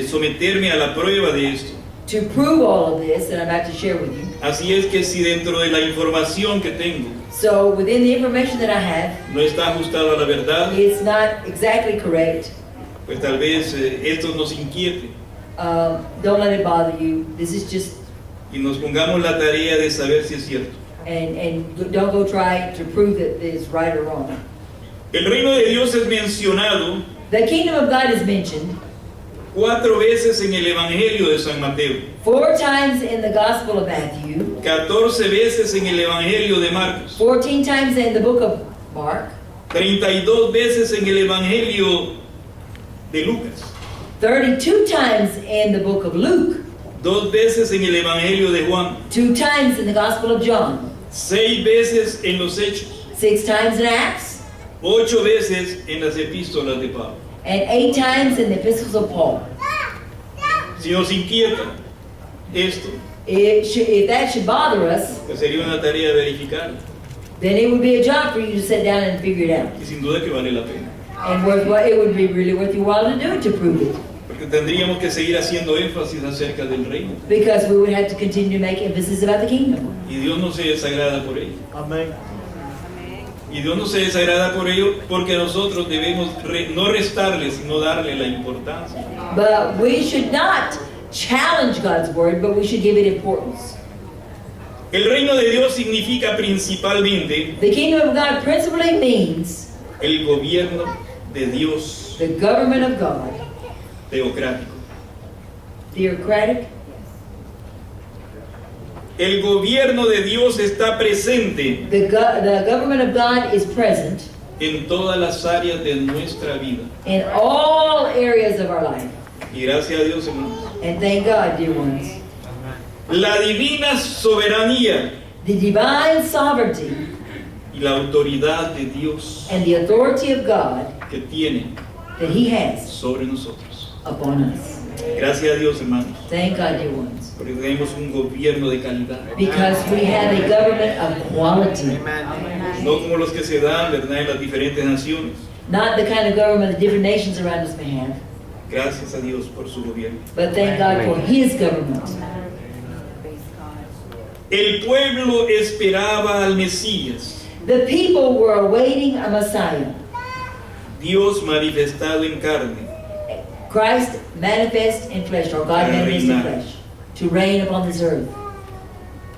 someterme a la prueba de esto. to prove all of this that I'm about to share with you. Así es que si dentro de la información que tengo So within the information that I have, no está ajustado a la verdad, it's not exactly correct. pues tal vez esto nos inquiete Don't let it bother you. This is just, y nos pongamos la tarea de saber si es cierto. and don't go try to prove that it's right or wrong. El reino de Dios es mencionado The kingdom of God is mentioned 4 veces en el Evangelio de San Mateo, 4 times in the Gospel of Matthew, 14 veces en el Evangelio de Marcos, 14 times in the book of Mark, 32 veces en el Evangelio de Lucas, 32 times in the book of Luke, 2 veces en el Evangelio de Juan, 2 times in the Gospel of John, 6 veces en los Hechos, 6 times in Acts, 8 veces en las epístolas de Pablo. and 8 times in the epistles of Paul. Si nos inquieta esto, If that should bother us, pues sería una tarea verificar then it would be a job for you to sit down and figure it out. y sin duda que vale la pena, And it would be really worth your while to do it, to prove it. porque tendríamos que seguir haciendo énfasis acerca del reino Because we would have to continue to make emphasis about the kingdom. y Dios no se desagrada por ello. Amén. Y Dios no se desagrada por ello porque nosotros debemos no restarle, sino darle la importancia. But we should not challenge God's word, but we should give it importance. El reino de Dios significa principalmente The kingdom of God principally means el gobierno de Dios the government of God, teocrático. theocratic. El gobierno de Dios está presente The government of God is present en todas las áreas de nuestra vida. in all areas of our life. Y gracias a Dios, hermanos. And thank God, dear ones. La divina soberanía The divine sovereignty y la autoridad de Dios and the authority of God que tiene that He has sobre nosotros. upon us. Gracias a Dios, hermanos, Thank God, dear ones. porque tenemos un gobierno de calidad. Because we have a government of quality. Amen. No como los que se dan, ¿verdad?, en las diferentes naciones. Not the kind of government the different nations around us may have. Gracias a Dios por su gobierno. But thank God for His government. El pueblo esperaba al Mesías, The people were awaiting a Messiah. Dios manifestado en carne, Christ manifest in flesh, or God manifest in Reinar. flesh, to reign upon this earth.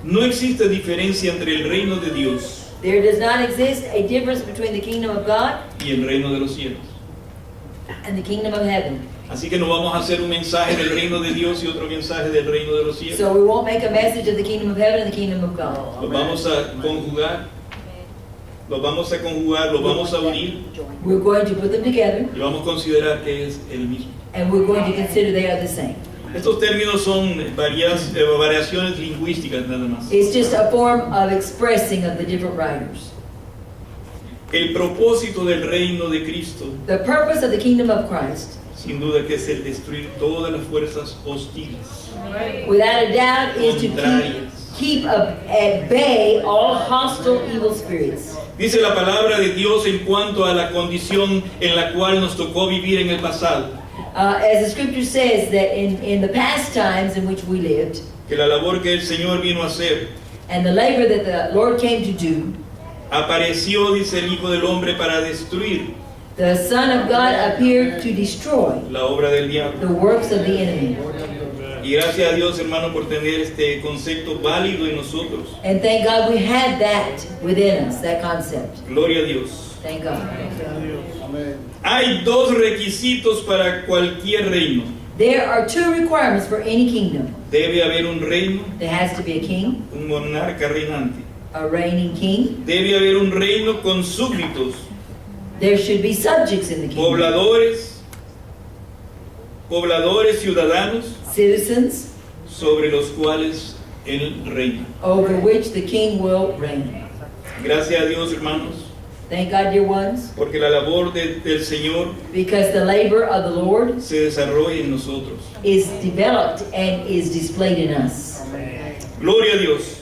No existe diferencia entre el reino de Dios There does not exist a difference between the kingdom of God y el reino de los cielos. and the kingdom of heaven. Así que no vamos a hacer un mensaje del reino de Dios y otro mensaje del reino de los cielos. So we won't make a message of the kingdom of heaven and the kingdom of God. Los vamos a conjugar, los vamos a unir We're going to put them together, y vamos a considerar que es el mismo. and we're going to consider they are the same. Estos términos son variaciones lingüísticas nada más. It's just a form of expressing of the different writers. El propósito del reino de Cristo, The purpose of the kingdom of Christ, sin duda, que es el destruir todas las fuerzas hostiles, without a doubt, is to contrarias. keep at bay all hostile evil spirits. Dice la palabra de Dios en cuanto a la condición en la cual nos tocó vivir en el pasado, As the scripture says that in the past times in which we lived, que la labor que el Señor vino a hacer, and the labor that the Lord came to do, apareció, dice el Hijo del Hombre, para destruir the Son of God appeared to destroy la obra del diablo. the works of the enemy. Y gracias a Dios, hermano, por tener este concepto válido en nosotros. And thank God we had that within us, that concept. Gloria a Dios. Thank God. Hay 2 requisitos para cualquier reino. There are 2 requirements for any kingdom. Debe haber un reino, There has to be a king, un monarca reinante. a reigning king. Debe haber un reino con súbditos, There should be subjects in the kingdom. pobladores ciudadanos Citizens sobre los cuales él reina. over which the king will reign. Gracias a Dios, hermanos, Thank God, dear ones, porque la labor del Señor because the labor of the Lord se desarrolla en nosotros. is developed and is displayed in us. Gloria a Dios.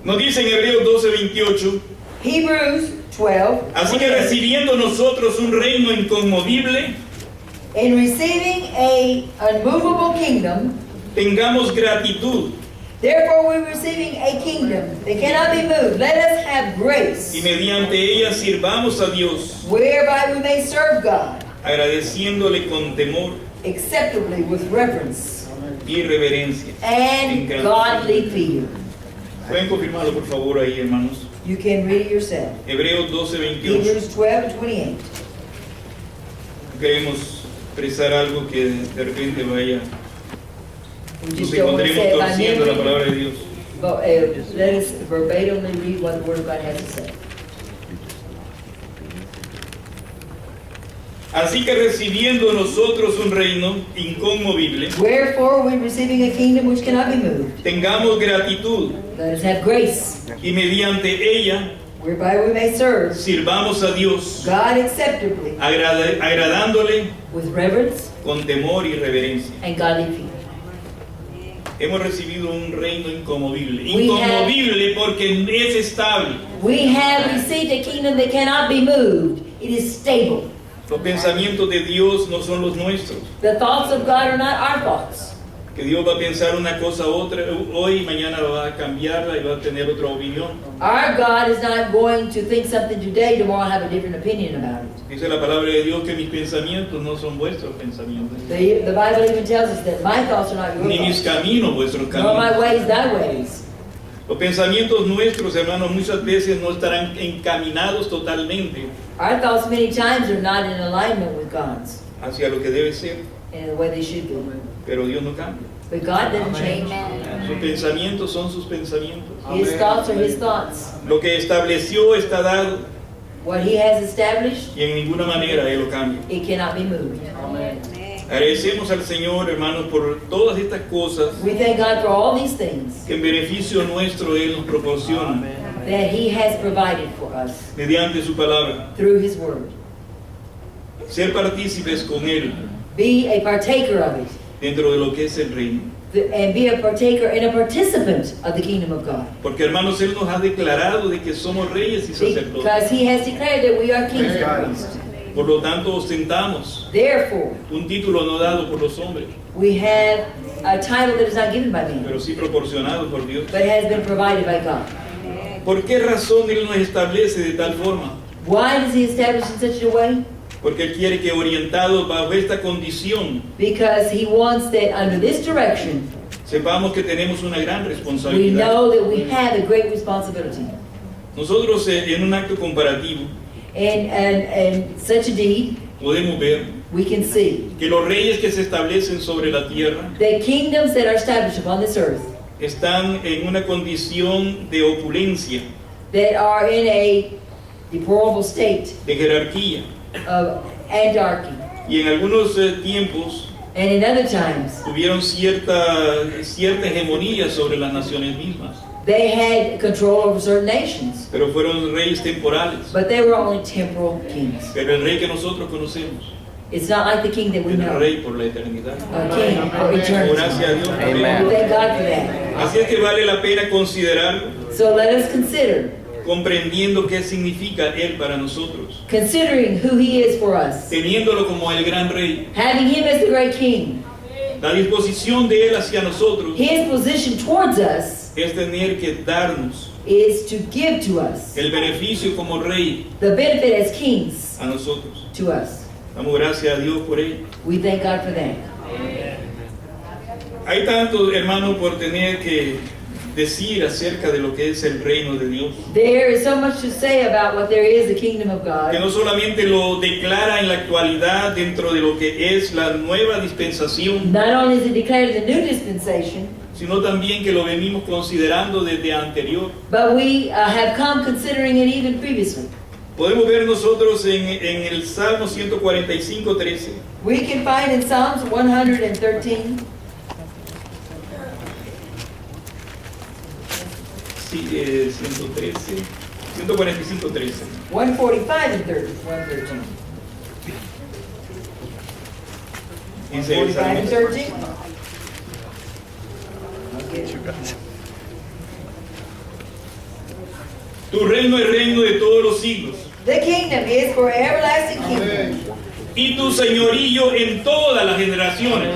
Nos dice en Hebreos 12:28, Hebrews 12. así que recibiendo nosotros un reino inconmovible, In receiving a unmovable kingdom, tengamos gratitud therefore we're receiving a kingdom that cannot be moved. Let us have grace, y mediante ella sirvamos a Dios, whereby we may serve God agradeciéndole con temor acceptably with reverence y reverencia. and godly fear. Pueden confirmarlo por favor ahí, hermanos. You can read it yourself. Hebreos 12:28. Hebrews 12:28. Queremos expresar algo que de repente vaya, We nos just don't want to encontremos say it by torciendo la memory, palabra de Dios. but let us verbatimly read what the Word of God has to say. Así que recibiendo nosotros un reino inconmovible, Wherefore we're receiving a kingdom which cannot be moved. tengamos gratitud Let us have grace, y mediante ella whereby we may serve sirvamos a Dios, God acceptably agradándole with reverence con temor y reverencia. and godly fear. Hemos recibido un reino inconmovible. We have- Inconmovible porque es estable. We have received a kingdom that cannot be moved. It is stable. Los pensamientos de Dios no son los nuestros. The thoughts of God are not our thoughts. Que Dios va a pensar una cosa otra hoy, mañana va a cambiarla y va a tener otra opinión. Our God is not going to think something today, tomorrow have a different opinion about it. Dice la palabra de Dios que mis pensamientos no son vuestros pensamientos, The Bible even tells us that my thoughts are not ni your mis thoughts, caminos vuestros nor my caminos. ways thy ways. Los pensamientos nuestros, hermanos, muchas veces no estarán encaminados totalmente Our thoughts many times are not in alignment with God's hacia lo que debe ser, in the way they should be. pero Dios no cambia. But God doesn't change. Sus pensamientos son sus pensamientos. His thoughts are His thoughts. Lo que estableció está dado What He has established, y en ninguna manera Él lo cambia. it cannot be moved. Agradecemos al Señor, hermanos, por todas estas cosas We thank God for all these things que en beneficio nuestro Él nos proporciona that He has provided for us mediante su palabra. through His Word. Ser partícipes con Él Be a partaker of it, dentro de lo que es el reino. and be a partaker and a participant of the kingdom of God. Porque, hermanos, Él nos ha declarado de que somos reyes y sacerdotes. Because He has declared that we are kings and priests. Por lo tanto, ostentamos Therefore, un título no dado por los hombres, we have a title that is not given by man, pero sí proporcionado por Dios. but has been provided by God. ¿Por qué razón Él nos establece de tal forma? Why does He establish in such a way? Porque Él quiere que orientados bajo esta condición, Because He wants that under this direction, sepamos que tenemos una gran we responsabilidad. know that we have a great responsibility. Nosotros en un acto comparativo And such a deed, podemos ver we can see que los reyes que se establecen sobre la tierra the kingdoms that are established upon this earth están en una condición de opulencia, that are in a deplorable state de jerarquía. of anarchy. Y en algunos tiempos And in other times, tuvieron cierta hegemonía sobre las naciones mismas, they had control over certain nations, pero fueron reyes temporales. but they were only temporal kings. Pero el rey que nosotros conocemos It's not like the king that we es el know, rey por la eternidad. a king for eternity. Gracias a Dios por We ello. thank God for that. Así es que vale la pena considerarlo, So let us consider, comprendiendo qué significa Él para nosotros, considering who He is for us, teniéndolo como el gran rey, having Him as the great king, la disposición de Él hacia nosotros His position towards us es tener que darnos is to give to us el beneficio como rey the benefit as kings a nosotros. to us. Damos gracias a Dios por ello. We thank God for that. Hay tanto, hermano, por tener que decir acerca de lo que es el reino de Dios, There is so much to say about what there is, the kingdom of que God. no solamente lo declara en la actualidad dentro de lo que es la nueva dispensación, Not only is it declared in the new dispensation, sino también que lo venimos considerando desde anterior. but we have come considering it even previously. Podemos ver nosotros en el Salmo 145:13, We can find in Psalms 113, sí, 145:13, 145 and 113. dice el 145 and Salmo. 13. Tu reino es reino de todos los siglos. The kingdom is for everlasting kingdom, Y tu señorío en todas las generaciones.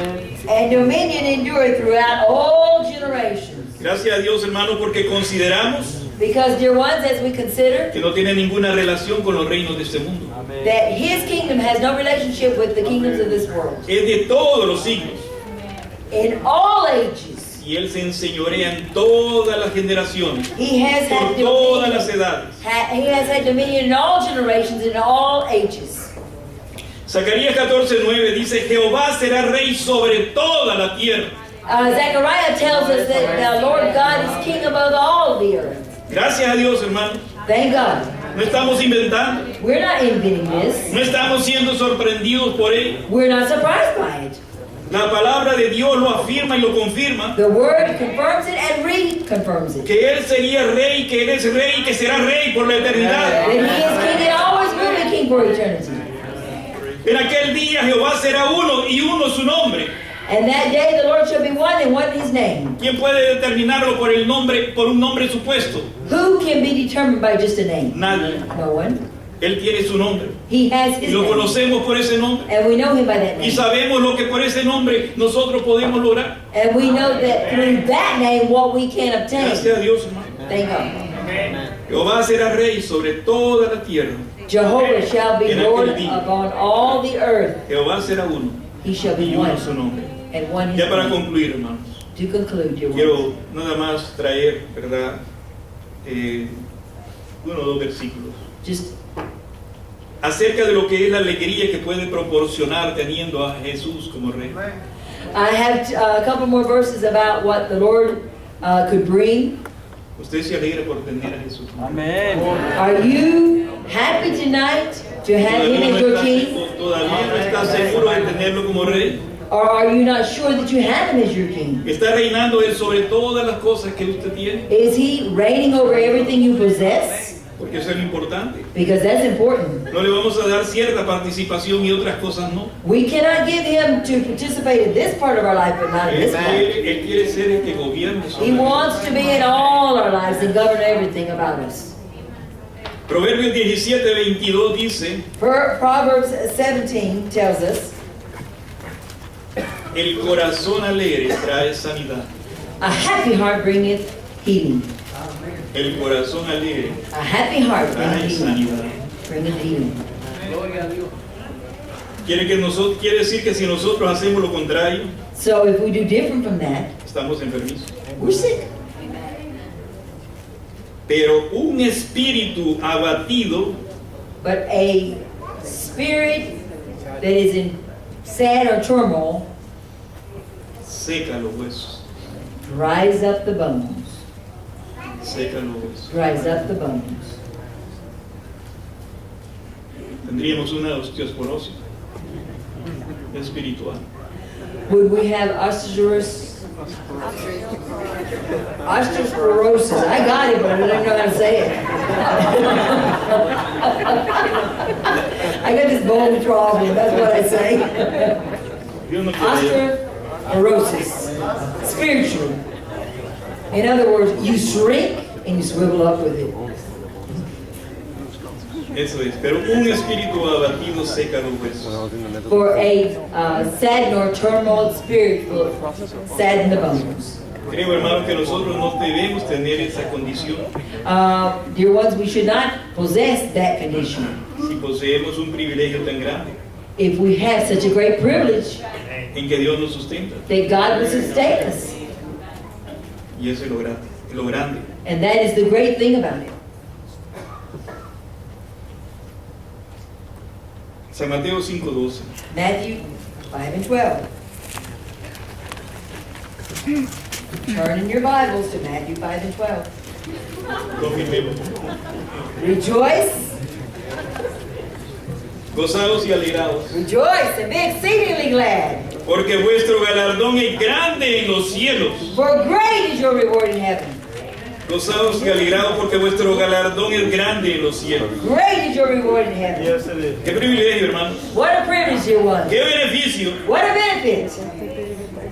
and dominion endure throughout all generations. Gracias a Dios, hermano, porque consideramos Because, dear ones, as we consider que no tiene ninguna relación con los reinos de este mundo. that his kingdom has no relationship with the kingdoms of this world. Es de todos los siglos. In all ages, Y Él se enseñorea en todas las generaciones, he has had por todas dominion. las edades. He has had dominion in all generations, in all ages. Zacarías 14:9 dice, Jehová será rey sobre toda la tierra. Zechariah tells us that the Lord God is king above all the earth. Gracias a Dios, hermano. Thank God. No estamos inventando, We're not inventing this. no estamos siendo sorprendidos por ello. We're not surprised by it. La palabra de Dios lo afirma y lo confirma, The word confirms it and reconfirms it. que Él sería rey, que Él es rey y que será rey por la eternidad. That he is king and always will be king for eternity. En aquel día Jehová será uno y uno su nombre. And that day the Lord shall be one and one his name. ¿Quién puede determinarlo por el nombre, por un nombre supuesto? Who can be determined by just a name? Nadie. No one. Él tiene su nombre. He has Y his lo name. conocemos por ese nombre. And we know him by that Y name. sabemos lo que por ese nombre nosotros podemos lograr. And we know that through that name what we can obtain. Gracias a Dios, hermano. Thank God. Jehová será rey sobre toda la tierra. Jehovah shall be En aquel Lord día. upon all the earth. Jehová será uno He shall be y one uno su nombre. and one his Ya para name. concluir, hermanos, To conclude, dear ones. quiero nada más traer, ¿verdad? Uno o dos versículos Just acerca de lo que es la alegría que puede proporcionar teniendo a Jesús como rey. I have a couple more verses about what the Lord could bring. Usted se alegra por tener a Jesús. Amén. Are you happy tonight to have him as your king? Todavía no está seguro de tenerlo como rey. Or are you not sure that you have him as your king? Está reinando Él sobre todas las cosas que usted tiene, Is he reigning over everything you possess? porque eso es lo importante. Because that's important. No le vamos a dar cierta participación y otras cosas no. We cannot give him to participate in this part of our life, but not in this part. Él quiere ser el que gobierne sobre He nosotros. wants to be in all our lives and govern everything about us. Proverbios 17:22 dice, Proverbs 17 tells us, el corazón alegre trae sanidad. a happy heart bringeth healing. El corazón alegre A happy heart trae bringeth healing. sanidad. Bringeth healing. Quiere decir que si nosotros hacemos lo contrario, So if we do different from that, estamos enfermizos. we're sick. Pero un espíritu abatido But a spirit that is in sad or turmoil seca los huesos. dries up the bones. Seca los huesos. Dries up the bones. Tendríamos una osteoporosis espiritual. Would we have osteoporosis? Osteoporosis. I got it, but I don't know how to say it. I got this bone problem. That's what I say. Dios no quiere. Osteoporosis. Spiritually. In other words, you shrink and you swivel up with it. Eso es. Pero un espíritu abatido seca los huesos. For a saddened or turmoiled spirit will sadden the bones. Creo, hermanos, que nosotros no debemos tener esa condición. Dear ones, we should not possess that condition. Si poseemos un privilegio tan grande If we have such a great privilege en que Dios nos sustenta. that God will sustain us. Y eso es lo grande. And that is the great thing about it. San Mateo 5:12. Matthew 5 and 12. Turn in your Bibles to Matthew 5 and 12. Lo firmemos. Rejoice, Gozaos y alegraos, rejoice, and be exceedingly glad. porque vuestro galardón es grande en los cielos. For great is your reward in heaven. Gozaos y alegraos, porque vuestro galardón es grande en los cielos. Great is your reward in heaven. Qué privilegio, hermano. What a privilege, dear one. Qué beneficio. What a benefit.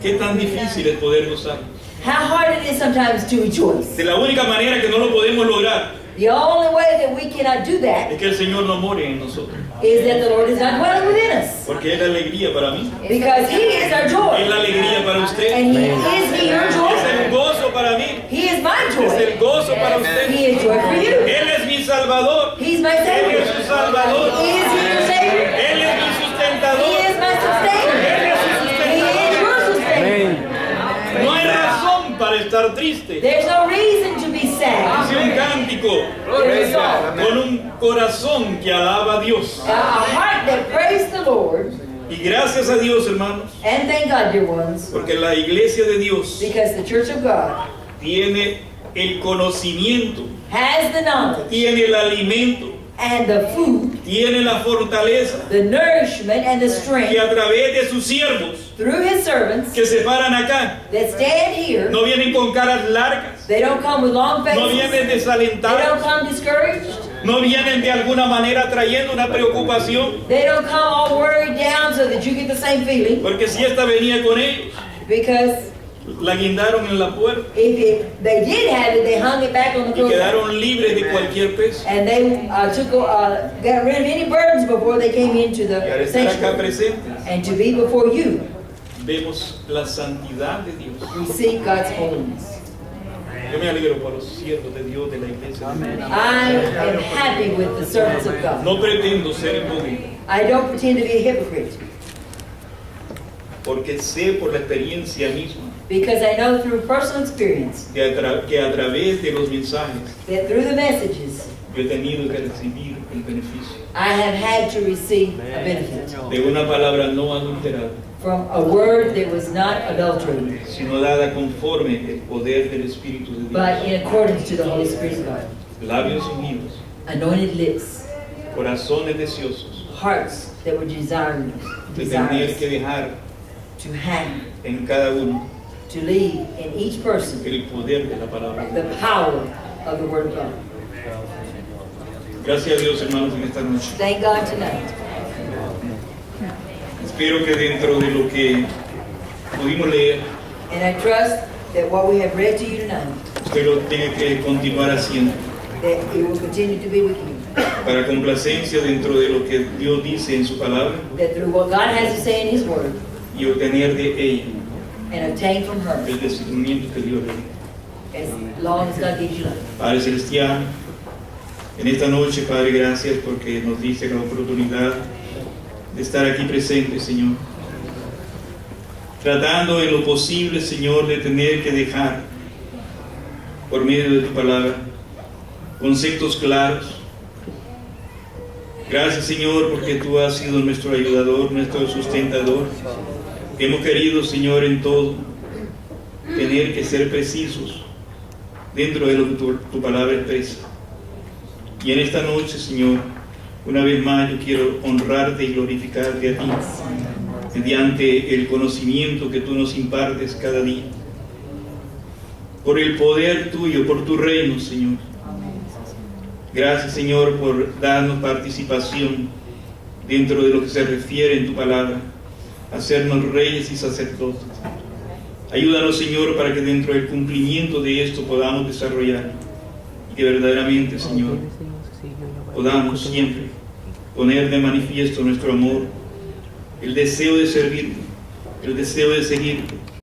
Qué tan difícil es poder gozar. How hard it is sometimes to rejoice. De la única manera que no lo podemos lograr The only way that we cannot do that es que el Señor no more en nosotros. is that the Lord is not dwelling within us. Porque es la alegría para mí, Because He is our es joy. la alegría para usted, And He is He your es joy. el gozo para mí, He is my es joy. el gozo para usted. He is joy for you. Él es mi Salvador, He's my Él Savior. es su Salvador, Is He your Savior? Él es mi He sustentador, is my sustainer. Él es su He is sustentador. your sustainer. No hay razón para estar triste. There's no reason to be sad. Hice un cántico There's a song. con un corazón que alaba a Dios. A heart that praise the Lord. Y gracias a Dios, hermanos, And thank God, dear ones, porque la iglesia de Dios because the Church of God tiene el conocimiento, has the knowledge tiene el alimento, and the food, tiene la fortaleza, the nourishment and the que strength a través de sus siervos through His servants que se paran acá, that stand here. no vienen con caras largas, They don't come with long no faces. vienen They don't desalentados, come discouraged. no vienen de alguna manera trayendo una preocupación, They don't come all worried down so that you get the same feeling. porque si esta venía con ellos, Because la guindaron en la puerta if they did have it, they hung it back on the y clothesline. quedaron libres de cualquier peso. And they got rid of any burdens before they came into Y al the estar acá sanctuary. presentes, And to be before you, vemos la santidad de Dios. we see God's holiness. Yo me alegro por los siervos de Dios de la iglesia. I am happy with the servants of God. No pretendo ser hipócrita, I don't pretend to be a hypocrite porque sé por la experiencia misma because I know through personal experience que a través de los mensajes that through the messages yo he tenido que recibir el beneficio I have had to receive a benefit de una palabra no adulterada, from a word that was not adulterated, sino dada conforme el poder del Espíritu de but Dios. in accordance to the Holy Spirit of God. Labios unidos, Anointed lips, corazones deseosos hearts that were desiring, de tener desirous que dejar to have, en cada uno to leave in each person el poder de la palabra. the power of the Word of God. Gracias a Dios, hermanos, en esta noche. Thank God tonight. Espero que dentro de lo que pudimos leer, And I trust that what we have read to you tonight, usted lo tiene que continuar haciendo that it will continue to be with you. para complacencia dentro de lo que Dios dice en su palabra That through what God has to say in His Word y obtener de ella and obtain from her, el discernimiento que Dios le dio. as long as God gives you life. Padre Celestial, en esta noche, Padre, gracias porque nos diste la oportunidad de estar aquí presentes, Señor. Tratando en lo posible, Señor, de tener que dejar, por medio de tu palabra, conceptos claros. Gracias, Señor, porque tú has sido nuestro ayudador, nuestro sustentador. Hemos querido, Señor, en todo, tener que ser precisos dentro de lo que tu palabra expresa. Y en esta noche, Señor, una vez más yo quiero honrarte y glorificarte a ti, mediante el conocimiento que tú nos impartes cada día. Por el poder tuyo, por tu reino, Señor. Gracias, Señor, por darnos participación dentro de lo que se refiere en tu palabra, hacernos reyes y sacerdotes. Ayúdanos, Señor, para que dentro del cumplimiento de esto podamos desarrollar y que verdaderamente, Señor, podamos siempre poner de manifiesto nuestro amor, el deseo de servirte, el deseo de seguirte,